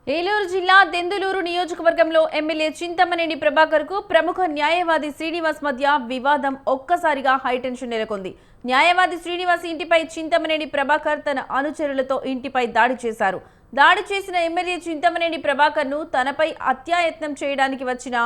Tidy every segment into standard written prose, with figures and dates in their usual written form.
ఏలూరు జిల్లా దెందులూరు నియోజకవర్గంలో ఎమ్మెల్యే చింతమనేని ప్రభాకర్ కు ప్రముఖ న్యాయవాది శ్రీనివాస్ మధ్య వివాదం ఒక్కసారిగా హైటెన్షన్ నెలకొంది. న్యాయవాది శ్రీనివాస్ ఇంటిపై చింతమనేని ప్రభాకర్ తన అనుచరులతో ఇంటిపై దాడి చేశారు. దాడి చేసిన ఎమ్మెల్యే చింతమనేని ప్రభాకర్ ను తనపై హత్యాయత్నం చేయడానికి వచ్చిన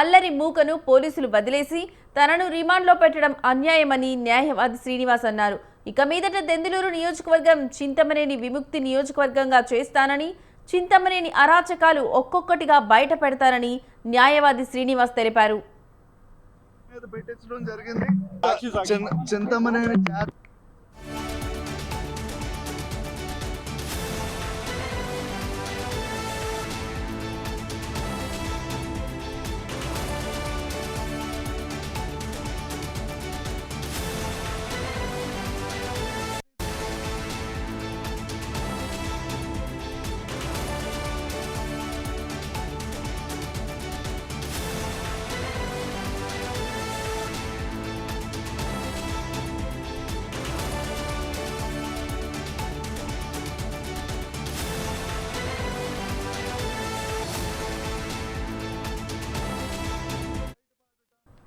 అల్లరి మూకను పోలీసులు వదిలేసి తనను రిమాండ్లో పెట్టడం అన్యాయమని న్యాయవాది శ్రీనివాస్ అన్నారు. ఇక మీదట దెందులూరు నియోజకవర్గం చింతమనేని విముక్తి నియోజకవర్గంగా చేస్తానని, చింతమనేని అరాచకాలు ఒక్కొక్కటిగా బయట పెడతారని న్యాయవాది శ్రీనివాస్ తెలిపారు.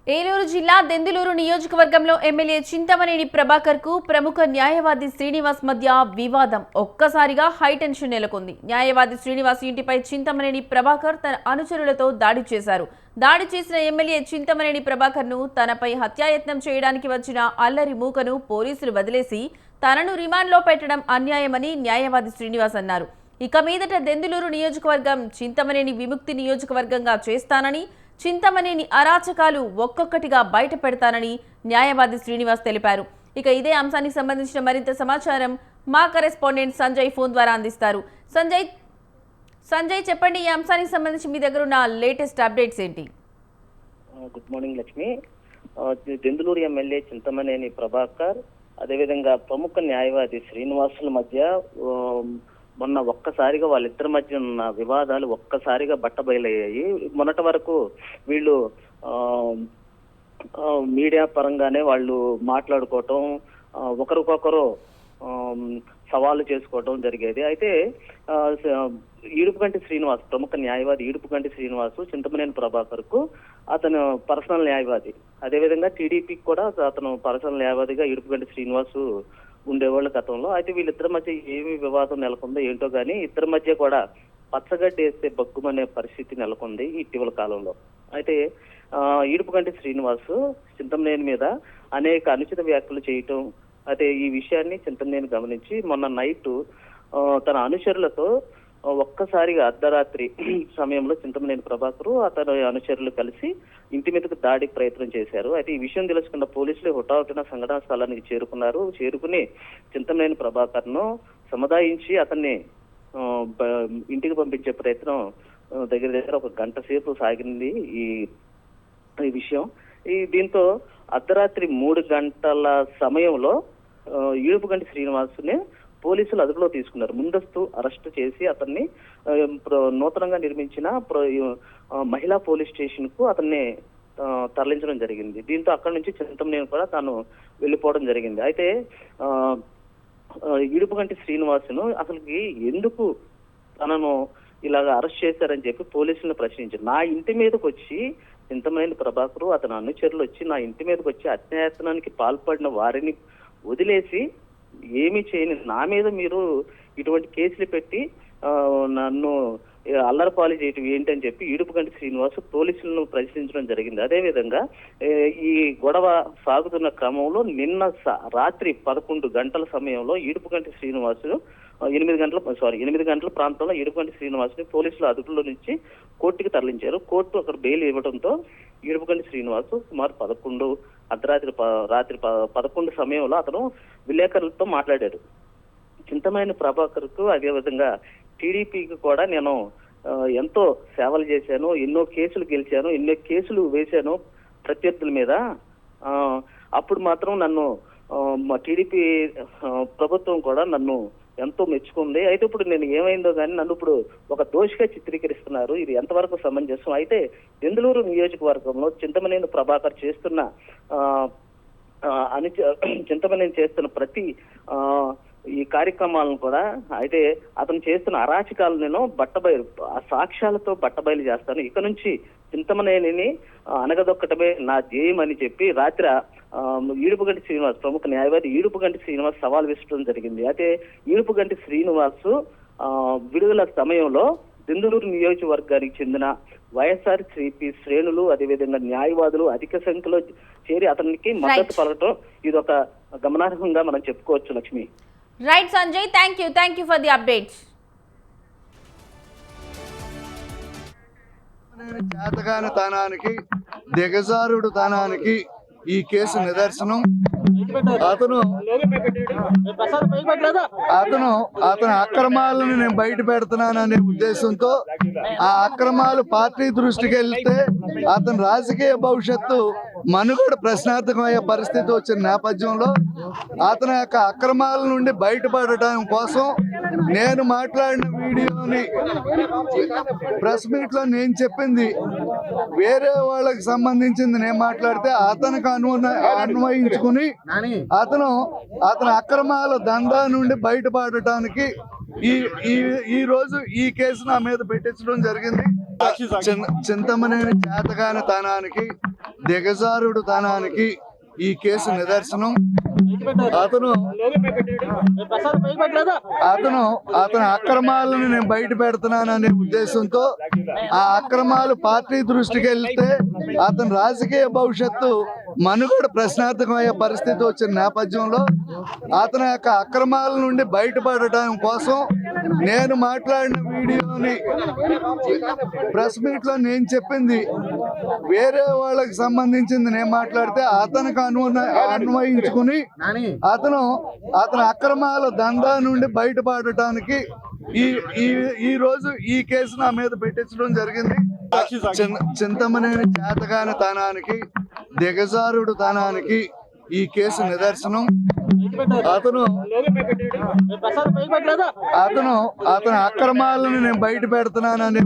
ఏలూరు జిల్లా దెందులూరు నియోజకవర్గంలో ఎమ్మెల్యే చింతమనేని ప్రభాకర్ కు ప్రముఖ న్యాయవాది శ్రీనివాస్ మధ్య వివాదం ఒక్కసారిగా హైటెన్షన్ నెలకొంది. న్యాయవాది శ్రీనివాస్ ఇంటిపై చింతమనేని ప్రభాకర్ తన అనుచరులతో దాడి చేశారు. దాడి చేసిన ఎమ్మెల్యే చింతమనేని ప్రభాకర్ ను తనపై హత్యాయత్నం చేయడానికి వచ్చిన అల్లరి మూకను పోలీసులు వదిలేసి తనను రిమాండ్లో పెట్టడం అన్యాయమని న్యాయవాది శ్రీనివాస్ అన్నారు. ఇక మీదట దెందులూరు నియోజకవర్గం చింతమనేని విముక్తి నియోజకవర్గంగా చేస్తానని, చింతమనేని అరాచకాలు ఒక్కొక్కటిగా బయట పెడతానని న్యాయవాది శ్రీనివాస్ తెలిపారు. ఇక ఇదే అంశానికి సంబంధించిన మరింత సమాచారం మా కరెస్పాండెంట్ సంజయ్ ఫోన్ ద్వారా అందిస్తారు. సంజయ్ చెప్పండి, ఈ అంశానికి సంబంధించి మీ దగ్గర ఉన్న లేటెస్ట్ అప్డేట్స్ ఏంటి? Good morning Lakshmi. Denduluru MLA Chintamaneni Prabhakar అదేవిధంగా ప్రముఖ న్యాయవాది శ్రీనివాసుల మధ్య మొన్న ఒక్కసారిగా వాళ్ళిద్దరి మధ్య ఉన్న వివాదాలు ఒక్కసారిగా బట్టబయలయ్యాయి. మొన్నటి వరకు వీళ్ళు మీడియా పరంగానే వాళ్ళు మాట్లాడుకోవటం, ఒకరికొకరు సవాళ్ళు చేసుకోవటం జరిగేది. అయితే ఈడుపుగంటి శ్రీనివాస్, ప్రముఖ న్యాయవాది ఈడుపుగంటి శ్రీనివాసు చింతమనేని ప్రభాకర్ కు అతను పర్సనల్ న్యాయవాది, అదేవిధంగా టీడీపీకి కూడా అతను పర్సనల్ న్యాయవాదిగా ఈడుపుగంటి శ్రీనివాసు ఉండేవాళ్ళు గతంలో. అయితే వీళ్ళిద్దరి మధ్య ఏమి వివాదం నెలకొందో ఏంటో గానీ ఇద్దరి మధ్య కూడా పచ్చగడ్డి వేస్తే బగ్గుమనే పరిస్థితి నెలకొంది ఇటీవల కాలంలో. అయితే ఈడుపుగంటి శ్రీనివాసు చింతమనేని మీద అనేక అనుచిత వ్యాఖ్యలు చేయటం, అయితే ఈ విషయాన్ని చింతమనేని గమనించి మొన్న నైట్ తన అనుచరులతో ఒక్కసారిగా అర్ధరాత్రి సమయంలో చింతమనేని ప్రభాకర్ అతని అనుచరులు కలిసి ఇంటి మీదకు దాడికి ప్రయత్నం చేశారు. అయితే ఈ విషయం తెలుసుకున్న పోలీసులు హుటాహుటిన సంఘటనా స్థలానికి చేరుకుని చింతమనేని ప్రభాకర్ ను సముదాయించి అతన్ని ఇంటికి పంపించే ప్రయత్నం దగ్గర ఒక గంట సేపు సాగింది ఈ విషయం. దీంతో అర్ధరాత్రి 3 గంటల సమయంలో ఈడుపుగంటి శ్రీనివాసుని పోలీసులు అదుపులో తీసుకున్నారు. ముందస్తు అరెస్టు చేసి అతన్ని నూతనంగా నిర్మించిన మహిళా పోలీస్ స్టేషన్ కు అతన్ని తరలించడం జరిగింది. దీంతో అక్కడి నుంచి చింతమనేని కూడా తాను వెళ్ళిపోవడం జరిగింది. అయితే ఈడుపుగంటి శ్రీనివాసును అసలుకి ఎందుకు తనను ఇలాగ అరెస్ట్ చేశారని చెప్పి పోలీసులను ప్రశ్నించారు. నా ఇంటి మీదకి వచ్చి చింతమనేని ప్రభాకర్ అతని అనుచరులు వచ్చి నా ఇంటి మీదకి వచ్చి అత్యాయత్నానికి పాల్పడిన వారిని వదిలేసి ఏమీ చేయని నా మీద మీరు ఇటువంటి కేసులు పెట్టి నన్ను అల్లరిపాలు చేయటం ఏంటని చెప్పి ఈడుపుగంటి శ్రీనివాసు పోలీసులను ప్రశ్నించడం జరిగింది. అదేవిధంగా ఈ గొడవ సాగుతున్న క్రమంలో నిన్న రాత్రి 11 గంటల సమయంలో ఈడుపుగంటి శ్రీనివాసు 8 గంటల ప్రాంతంలో ఈడుపుగంటి శ్రీనివాసుని పోలీసులు అదుపులో నుంచి కోర్టుకి తరలించారు. కోర్టు అక్కడ బెయిల్ ఇవ్వడంతో ఈడుపుగంటి శ్రీనివాసు సుమారు రాత్రి 11 సమయంలో అతను విలేకరులతో మాట్లాడారు. చింతమనేని ప్రభాకర్ కు అదేవిధంగా టీడీపీకి కూడా నేను ఎంతో సేవలు చేశాను, ఎన్నో కేసులు గెలిచాను, ఎన్నో కేసులు వేశాను ప్రత్యర్థుల మీద. అప్పుడు మాత్రం నన్ను టీడీపీ ప్రభుత్వం కూడా నన్ను ఎంతో మెచ్చుకుంది. అయితే ఇప్పుడు నేను ఏమైందో కానీ నన్ను ఇప్పుడు ఒక దోషిగా చిత్రీకరిస్తున్నారు. ఇది ఎంతవరకు సమంజసం? అయితే దెందులూరు నియోజకవర్గంలో చింతమనేని ప్రభాకర్ చేస్తున్న చింతమనేని చేస్తున్న ప్రతి ఈ కార్యక్రమాలను కూడా అయితే అతను చేస్తున్న అరాచకాలను నేను బట్టబయలు ఆ సాక్ష్యాలతో బట్టబయలు చేస్తాను. ఇక నుంచి చింతమనేనిని అనగదొక్కటమే నా ధ్యేయం అని చెప్పి రాత్రి ఈడుపుగంటి శ్రీనివాస్, ప్రముఖ న్యాయవాది ఈడుపుగంటి శ్రీనివాస్ సవాల్ విసరడం జరిగింది. అయితే ఈడుపుగంటి శ్రీనివాస్ విడుదల సమయంలో దెందులూరు నియోజకవర్గానికి చెందిన వైఎస్ఆర్సీపీ శ్రేణులు అదేవిధంగా న్యాయవాదులు అధిక సంఖ్యలో చేరి అతనికి మద్దతు పలకటం ఇది ఒక గమనార్హంగా మనం చెప్పుకోవచ్చు. Lakshmi. Right Sanjay, thank you for the updates. చేతగాని తనానికి దిగజారుడు తనానికి ఈ కేసు నిదర్శనం. అతను అక్రమాలను నేను బయట పెడుతున్నాననే ఉద్దేశంతో ఆ అక్రమాలు పార్టీ దృష్టికి వెళ్తే అతని రాజకీయ భవిష్యత్తు మనుగడ ప్రశ్నార్థకమయ్యే పరిస్థితి వచ్చిన నేపథ్యంలో అతని యొక్క అక్రమాల నుండి బయటపడటం కోసం నేను మాట్లాడిన వీడియోని ప్రెస్ మీట్ లో నేను చెప్పింది వేరే వాళ్ళకి సంబంధించింది నేను మాట్లాడితే అతనికి అన్వయించుకుని అతని అక్రమాల దందా నుండి బయటపడటానికి ఈ రోజు ఈ కేసు నా మీద పెట్టించడం జరిగింది. చింతమనేని చేతగాని తనానికి దిగజారుడు తనానికి ఈ కేసు నిదర్శనం. అతని అక్రమాలను నేను బయట పెడుతున్నాననే ఉద్దేశంతో ఆ అక్రమాలు పార్టీ దృష్టికి వెళ్తే అతని రాజకీయ భవిష్యత్తు మనుగడ ప్రశ్నార్థకమయ్యే పరిస్థితి వచ్చిన నేపథ్యంలో అతని యొక్క అక్రమాల నుండి బయటపడటం కోసం నేను మాట్లాడిన వీడియోని ప్రెస్ మీట్ లో నేను చెప్పింది వేరే వాళ్ళకి సంబంధించింది నేను మాట్లాడితే అతనికి అన్వయించుకుని అతని అక్రమాల దందా నుండి బయటపడటానికి ఈ రోజు ఈ కేసు నా మీద పెట్టించడం జరిగింది. చింతమనేని చేతగాని తనానికి దిగజారుడు తనానికి ఈ కేసు నిదర్శనం. అతని అక్రమాలను నేను బయట పెడుతున్నాననే